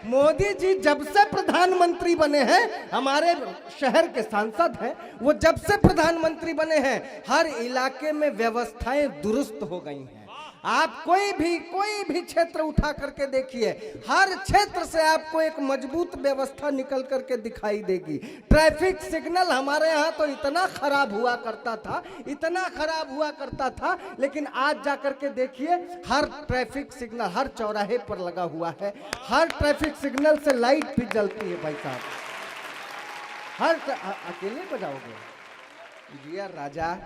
मोदी जी जब से प्रधानमंत्री बने हैं, हमारे शहर के सांसद हैं, वो जब से प्रधानमंत्री बने हैं हर इलाके में व्यवस्थाएं दुरुस्त हो गई हैं। आप कोई भी क्षेत्र उठा करके देखिए, हर क्षेत्र से आपको एक मजबूत व्यवस्था निकल करके दिखाई देगी। ट्रैफिक सिग्नल हमारे यहाँ तो इतना खराब हुआ करता था, लेकिन आज जाकर के देखिए हर ट्रैफिक सिग्नल हर चौराहे पर लगा हुआ है। हर ट्रैफिक सिग्नल से लाइट भी जलती है भाई साहब। अकेले बजाओगे जी राजा?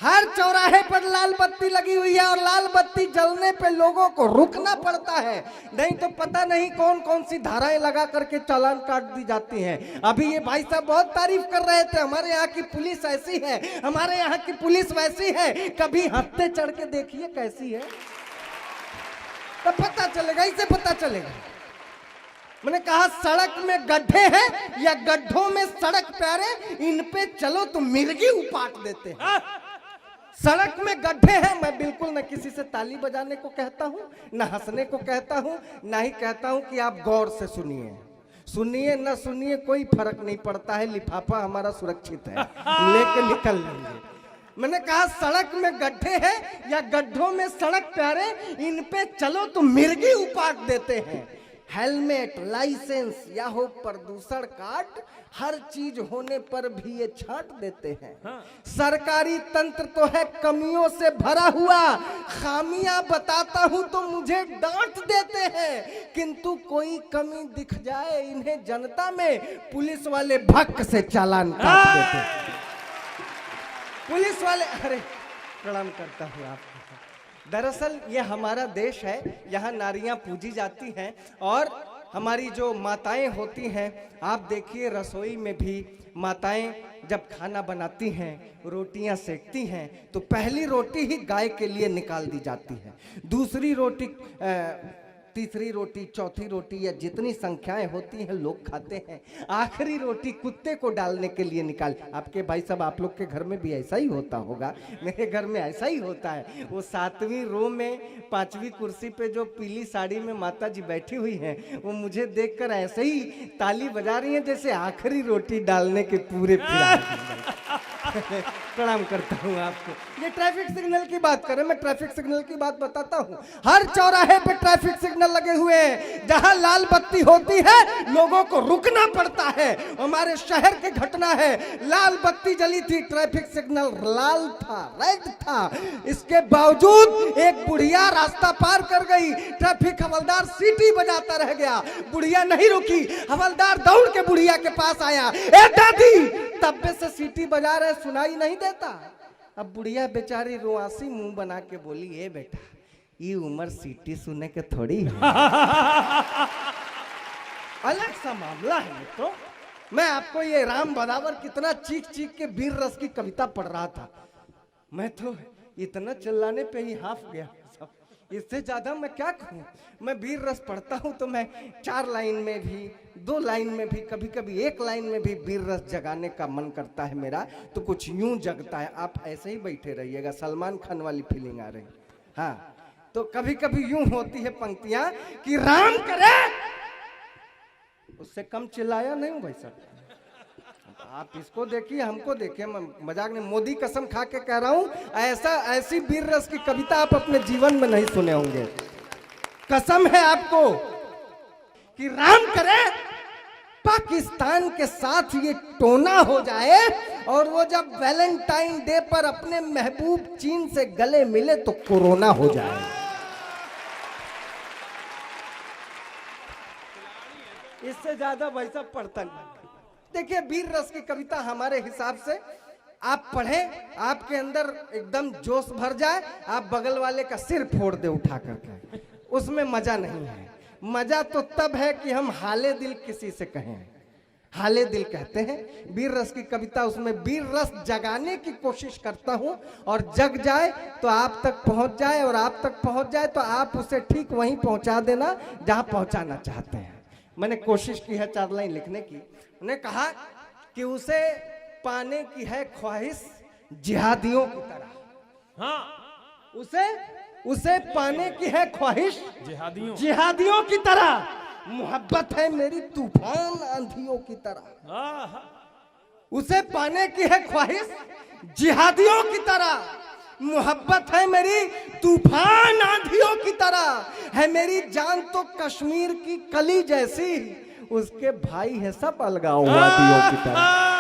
हर चौराहे पर लाल बत्ती लगी हुई है और लाल बत्ती जलने पे लोगों को रुकना पड़ता है, नहीं तो पता नहीं कौन कौन सी धाराएं लगा करके चालान काट दी जाती हैं। अभी ये भाई साहब बहुत तारीफ कर रहे थे, हमारे यहाँ की पुलिस ऐसी है, हमारे यहाँ की पुलिस वैसी है। कभी हफ्ते चढ़ के देखिए कैसी है, तब पता चलेगा, इसे पता चलेगा। मैंने कहा सड़क में गड्ढे हैं या गड्ढों में सड़क प्यारे, इन पे चलो तो मिर्गी उपाट देते हैं। सड़क में गड्ढे हैं, मैं बिल्कुल न किसी से ताली बजाने को कहता हूं, न हंसने को कहता हूं, न ही कहता हूं कि आप गौर से सुनिए न सुनिए कोई फर्क नहीं पड़ता है, लिफाफा हमारा सुरक्षित है, लेके निकल लेंगे। मैंने कहा सड़क में गड्ढे हैं या गड्ढों में सड़क प्यारे, इन पे चलो तो मिर्गी उपाट देते हैं। हेलमेट, लाइसेंस या हो प्रदूषण कार्ड, हर चीज होने पर भी ये छांट देते हैं। सरकारी तंत्र तो है कमियों से भरा हुआ, खामियां बताता हूं तो मुझे डांट देते हैं, किंतु कोई कमी दिख जाए इन्हें जनता में, पुलिस वाले भक्क से चालान काट देते हैं। पुलिस वाले, अरे प्रणाम करता हूं आपको। दरअसल ये हमारा देश है, यहाँ नारियां पूजी जाती हैं और हमारी जो माताएं होती हैं, आप देखिए रसोई में भी माताएं जब खाना बनाती हैं, रोटियां सेकती हैं, तो पहली रोटी ही गाय के लिए निकाल दी जाती है, दूसरी रोटी तीसरी रोटी, चौथी रोटी या जितनी संख्याएं होती हैं लोग खाते हैं, आखिरी रोटी कुत्ते को डालने के लिए निकाल। आपके भाई साहब आप लोग के घर में भी ऐसा ही होता होगा, मेरे घर में ऐसा ही होता है। वो 7वीं रो में 5वीं कुर्सी पे जो पीली साड़ी में माता जी बैठी हुई हैं, वो मुझे देखकर ऐसे ही ताली बजा रही हैं जैसे आखिरी रोटी डालने के पूरे प्रणाम करता हूँ आपको। ये ट्रैफिक सिग्नल की बात करें, मैं ट्रैफिक सिग्नल की बात बताता हूँ। हर चौराहे पे ट्रैफिक सिग्नल लगे हुए हैं, जहां लाल बत्ती होती है लोगों को रुकना पड़ता है। हमारे शहर की घटना है, लाल बत्ती जली थी, ट्रैफिक सिग्नल लाल था, रेड था, इसके बावजूद एक बुढ़िया रास्ता पार कर गई। ट्रैफिक हवलदार सीटी बजाता रह गया, बुढ़िया नहीं रुकी। हवलदार दौड़ के बुढ़िया के पास आया, ए दादी, तब्बे से सीटी बजा रहे सुनाई नहीं देता। अब बुढ़िया बेचारी रुआसी मुंह बना के बोली, ए बेटा ये उम्र सीटी सुनने के थोड़ी है। अलग सा मामला है। तो मैं आपको ये राम बराबर कितना चीख चीख के वीर रस की कविता पढ़ रहा था, मैं तो इतना चिल्लाने पे ही हाफ गया। इससे ज्यादा मैं क्या कहूँ। मैं वीर रस पढ़ता हूँ तो मैं 4 लाइन में भी, 2 लाइन में भी, कभी कभी 1 लाइन में भी वीर रस जगाने का मन करता है मेरा, तो कुछ यूं जगता है। आप ऐसे ही बैठे रहिएगा, सलमान खान वाली फीलिंग आ रही। हाँ, तो कभी कभी यूं होती है पंक्तियां कि राम करे, उससे कम चिल्लाया नहीं हूं भाई साहब। आप इसको देखिए, हमको देखिए, मैं मजाक नहीं, मोदी कसम खा के कह रहा हूं, ऐसी वीर रस की कविता आप अपने जीवन में नहीं सुने होंगे। कसम है आपको कि राम करे पाकिस्तान के साथ ये टोना हो जाए और वो जब वैलेंटाइन डे पर अपने महबूब चीन से गले मिले तो कोरोना हो जाए। इससे ज्यादा भाई साहब पढ़ता नहीं। देखिए वीर रस की कविता हमारे हिसाब से आप पढ़ें, आपके अंदर एकदम जोश भर जाए, आप बगल वाले का सिर फोड़ दे उठा करके, उसमें मजा नहीं है। मजा तो तब है कि हम हाले दिल किसी से कहें, हाले दिल कहते हैं। वीर रस की कविता, उसमें वीर रस जगाने की कोशिश करता हूं और जग जाए तो आप तक पहुंच जाए, और आप तक पहुंच जाए तो आप उसे ठीक वहीं पहुंचा देना जहां पहुंचाना चाहते हैं। मैंने कोशिश की है 4 लाइन लिखने की। मैंने कहा कि उसे पाने की है ख्वाहिश जिहादियों की तरह। हाँ, उसे पाने की है ख्वाहिश जिहादियों की तरह। मोहब्बत है मेरी तूफान आंधियों की तरह, आहा, उसे पाने की है ख्वाहिश जिहादियों की तरह। मोहब्बत है मेरी तूफान आंधियों की तरह, है मेरी जान तो कश्मीर की कली जैसी, उसके भाई है सब अलगाववादियों की तरह।